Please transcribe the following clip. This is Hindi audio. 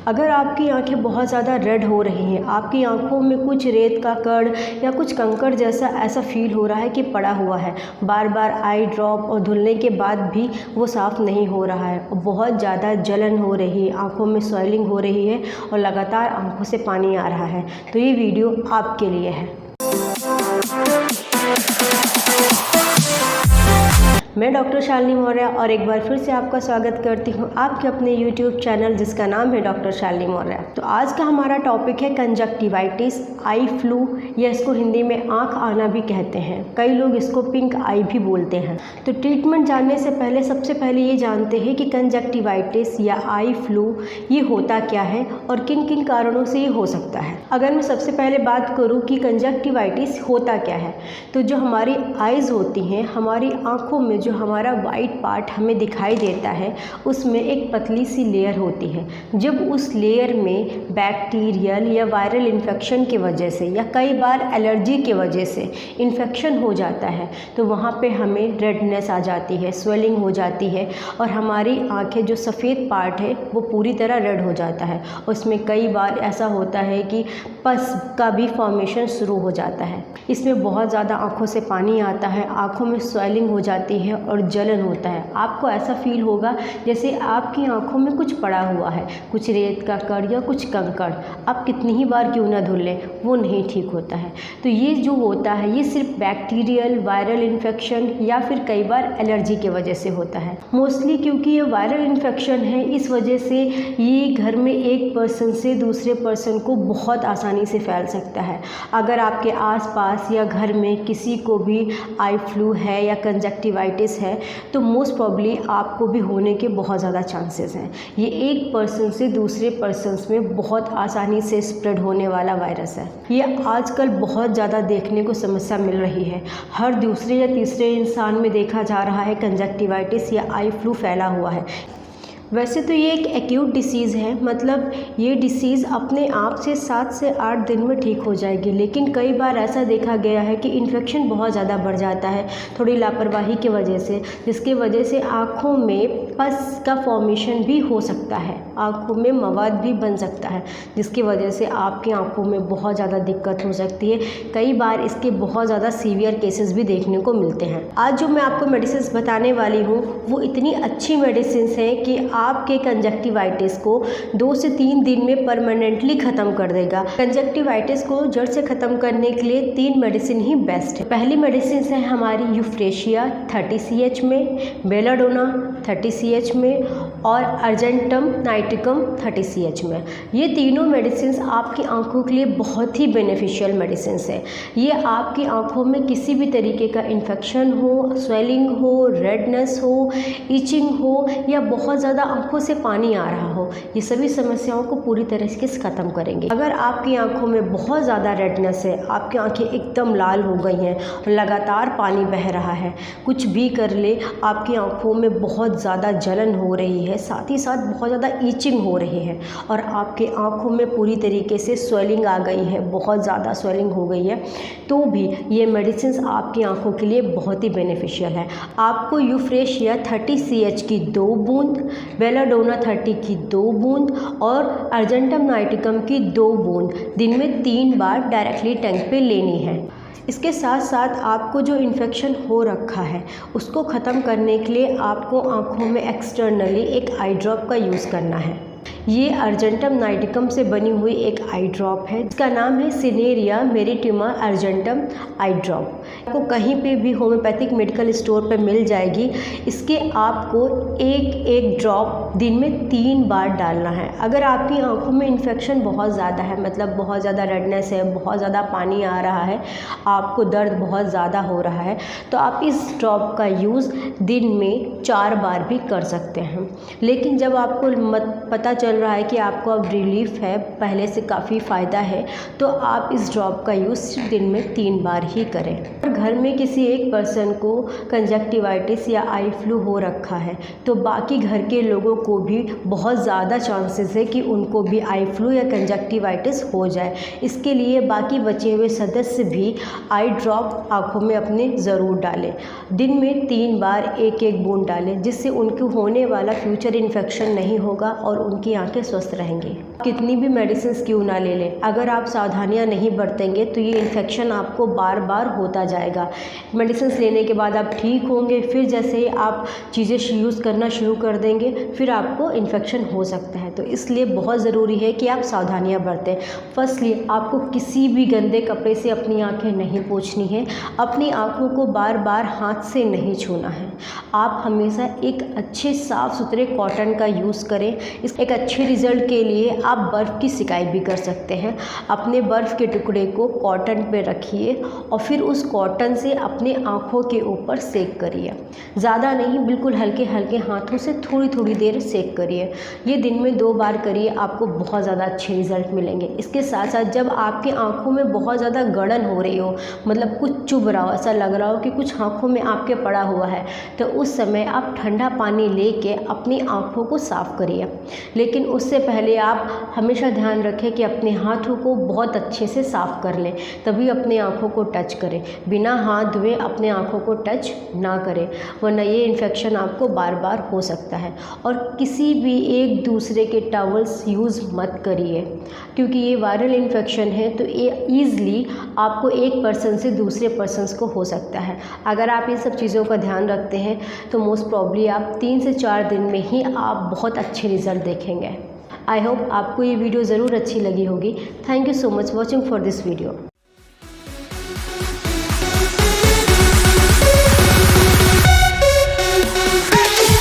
अगर आपकी आंखें बहुत ज़्यादा रेड हो रही हैं, आपकी आंखों में कुछ रेत का कण या कुछ कंकड़ जैसा ऐसा फील हो रहा है कि पड़ा हुआ है, बार बार आई ड्रॉप और धुलने के बाद भी वो साफ़ नहीं हो रहा है, और बहुत ज़्यादा जलन हो रही है, आंखों में स्वेलिंग हो रही है और लगातार आंखों से पानी आ रहा है, तो ये वीडियो आपके लिए है। मैं डॉक्टर शालिनी मौर्य और एक बार फिर से आपका स्वागत करती हूं आपके अपने YouTube चैनल जिसका नाम है डॉक्टर शालिनी मौर्य। तो आज का हमारा टॉपिक है कंजक्टिवाइटिस, आई फ्लू, या इसको हिंदी में आंख आना भी कहते हैं। कई लोग इसको पिंक आई भी बोलते हैं। तो ट्रीटमेंट जानने से पहले सबसे पहले ये जानते हैं कि कंजक्टिवाइटिस या आई फ्लू ये होता क्या है और किन किन कारणों से ये हो सकता है। अगर मैं सबसे पहले बात करूँ कि कंजक्टिवाइटिस होता क्या है, तो जो हमारी आइज़ होती हैं, हमारी आँखों में जो हमारा वाइट पार्ट हमें दिखाई देता है उसमें एक पतली सी लेयर होती है। जब उस लेयर में बैक्टीरियल या वायरल इन्फेक्शन की वजह से या कई बार एलर्जी की वजह से इन्फेक्शन हो जाता है तो वहाँ पे हमें रेडनेस आ जाती है, स्वेलिंग हो जाती है और हमारी आंखें जो सफ़ेद पार्ट है वो पूरी तरह रेड हो जाता है। उसमें कई बार ऐसा होता है कि पस का भी फॉर्मेशन शुरू हो जाता है। इसमें बहुत ज़्यादा आँखों से पानी आता है, आँखों में स्वेलिंग हो जाती है और जलन होता है। आपको ऐसा फील होगा जैसे आपकी आंखों में कुछ पड़ा हुआ है, कुछ रेत का कण या कुछ कंकड़। आप कितनी ही बार क्यों ना धुल लें, वो नहीं ठीक होता है। तो ये जो होता है ये सिर्फ बैक्टीरियल वायरल इन्फेक्शन या फिर कई बार एलर्जी की वजह से होता है। मोस्टली क्योंकि ये वायरल इन्फेक्शन है, इस वजह से ये घर में एक पर्सन से दूसरे पर्सन को बहुत आसानी से फैल सकता है। अगर आपके आसपास या घर में किसी को भी आई फ्लू है या कंजक्टिवाइटिस है तो मोस्ट प्रॉब्ली आपको भी होने के बहुत ज़्यादा चांसेस हैं। ये एक पर्सन से दूसरे पर्सन्स में बहुत आसानी से स्प्रेड होने वाला वायरस है। ये आजकल बहुत ज़्यादा देखने को समस्या मिल रही है। हर दूसरे या तीसरे इंसान में देखा जा रहा है कंजक्टिवाइटिस या आई फ्लू फैला हुआ है। वैसे तो ये एक एक्यूट डिसीज़ है, मतलब ये डिसीज़ अपने आप से 7 से 8 दिन में ठीक हो जाएगी, लेकिन कई बार ऐसा देखा गया है कि इन्फेक्शन बहुत ज़्यादा बढ़ जाता है थोड़ी लापरवाही की वजह से, जिसकी वजह से आँखों में पस का फॉर्मेशन भी हो सकता है, आँखों में मवाद भी बन सकता है, जिसकी वजह से आपकी आँखों में बहुत ज़्यादा दिक्कत हो सकती है। कई बार इसके बहुत ज़्यादा सीवियर केसेस भी देखने को मिलते हैं। आज जो मैं आपको मेडिसिन बताने वाली हूँ वो इतनी अच्छी मेडिसिन हैं कि आपके कंजक्टिवाइटिस को 2 से 3 दिन में परमानेंटली ख़त्म कर देगा। कंजक्टिवाइटिस को जड़ से ख़त्म करने के लिए 3 मेडिसिन ही बेस्ट है। पहली मेडिसिन है हमारी यूफ्रेशिया 30 CH में, बेलाडोना 30 CH में और अर्जेंटम नाइट्रिकम 30 CH में। ये तीनों मेडिसिन आपकी आंखों के लिए बहुत ही बेनिफिशियल मेडिसिन है। ये आपकी आंखों में किसी भी तरीके का इन्फेक्शन हो, स्वेलिंग हो, रेडनेस हो, इचिंग हो या बहुत ज़्यादा आंखों से पानी आ रहा हो, ये सभी समस्याओं को पूरी तरह से ख़त्म करेंगे। अगर आपकी आंखों में बहुत ज़्यादा रेडनेस है, आपकी आंखें एकदम लाल हो गई हैं और लगातार पानी बह रहा है, कुछ भी कर ले आपकी आंखों में बहुत ज़्यादा जलन हो रही है, साथ ही साथ बहुत ज़्यादा ईचिंग हो रही है और आपके आंखों में पूरी तरीके से स्वेलिंग आ गई है, बहुत ज़्यादा स्वेलिंग हो गई है, तो भी ये मेडिसिन आपकी आंखों के लिए बहुत ही बेनिफिशियल है। आपको यूफ्रेशिया 30 CH की 2 बूंद, बेलाडोना 30 की 2 बूंद और अर्जेंटम नाइट्रिकम की 2 बूंद दिन में 3 बार डायरेक्टली टंग पे लेनी है। इसके साथ साथ आपको जो इन्फेक्शन हो रखा है उसको ख़त्म करने के लिए आपको आँखों में एक्सटर्नली एक आई ड्रॉप का यूज़ करना है। ये अर्जेंटम नाइट्रिकम से बनी हुई एक आई ड्रॉप है, इसका नाम है सिनेरिया मेरिटिमा अर्जेंटम आई ड्रॉप। आपको कहीं पे भी होम्योपैथिक मेडिकल स्टोर पे मिल जाएगी। इसके आपको एक ड्रॉप दिन में 3 बार डालना है। अगर आपकी आंखों में इन्फेक्शन बहुत ज़्यादा है, मतलब बहुत ज़्यादा रेडनेस है, बहुत ज़्यादा पानी आ रहा है, आपको दर्द बहुत ज़्यादा हो रहा है, तो आप इस ड्रॉप का यूज़ दिन में 4 बार भी कर सकते हैं। लेकिन जब आपको पता चल रहा है कि आपको अब रिलीफ है, पहले से काफ़ी फ़ायदा है, तो आप इस ड्रॉप का यूज़ सिर्फ दिन में 3 बार ही करें। अगर घर में किसी एक पर्सन को कंजक्टिवाइटिस या आई फ्लू हो रखा है तो बाकी घर के लोगों को भी बहुत ज़्यादा चांसेस है कि उनको भी आई फ्लू या कंजक्टिवाइटिस हो जाए। इसके लिए बाकी बचे हुए सदस्य भी आई ड्रॉप आँखों में अपने ज़रूर डालें। दिन में 3 बार एक बूंद डालें, जिससे उनको होने वाला फ्यूचर इन्फेक्शन नहीं होगा और उनकी आंखें स्वस्थ रहेंगी। कितनी भी मेडिसिन क्यों ना ले लें, अगर आप सावधानियां नहीं बरतेंगे तो ये इन्फेक्शन आपको बार बार होता जाएगा। मेडिसिन लेने के बाद आप ठीक होंगे, फिर जैसे ही आप चीज़ें यूज़ करना शुरू कर देंगे फिर आपको इन्फेक्शन हो सकता है। तो इसलिए बहुत ज़रूरी है कि आप सावधानियां बरतें। फर्स्टली आपको किसी भी गंदे कपड़े से अपनी आँखें नहीं पोंछनी है, अपनी आँखों को बार बार हाथ से नहीं छूना है। आप हमेशा एक अच्छे साफ़ सुथरे कॉटन का यूज़ करें। इस एक अच्छे रिज़ल्ट के लिए आप बर्फ़ की सिकाई भी कर सकते हैं। अपने बर्फ़ के टुकड़े को कॉटन पे रखिए और फिर उस कॉटन से अपने आँखों के ऊपर सेक करिए। ज़्यादा नहीं, बिल्कुल हल्के हल्के हाथों से थोड़ी थोड़ी देर सेक करिए। ये दिन में 2 बार करिए, आपको बहुत ज़्यादा अच्छे रिज़ल्ट मिलेंगे। इसके साथ साथ जब आपके आँखों में बहुत ज़्यादा गड़न हो रही हो, मतलब कुछ चुभ रहा हो, ऐसा लग रहा हो कि कुछ आँखों में आपके पड़ा हुआ है, तो उस समय आप ठंडा पानी लेके अपनी आँखों को साफ़ करिए। लेकिन उससे पहले आप हमेशा ध्यान रखें कि अपने हाथों को बहुत अच्छे से साफ़ कर लें, तभी अपने आँखों को टच करें। बिना हाथ धोए अपने आँखों को टच ना करें, वरना ये इन्फेक्शन आपको बार बार हो सकता है। और किसी भी एक दूसरे के टॉवल्स यूज़ मत करिए, क्योंकि ये वायरल इन्फेक्शन है, तो ये ईज़िली आपको एक पर्सन से दूसरे पर्सन्स को हो सकता है। अगर आप इन सब चीज़ों का ध्यान रखते हैं तो मोस्ट प्रॉब्ली आप 3 से 4 दिन में ही आप बहुत अच्छे रिज़ल्ट देखेंगे। आई होप आपको ये वीडियो ज़रूर अच्छी लगी होगी। Thank you so much watching for this video.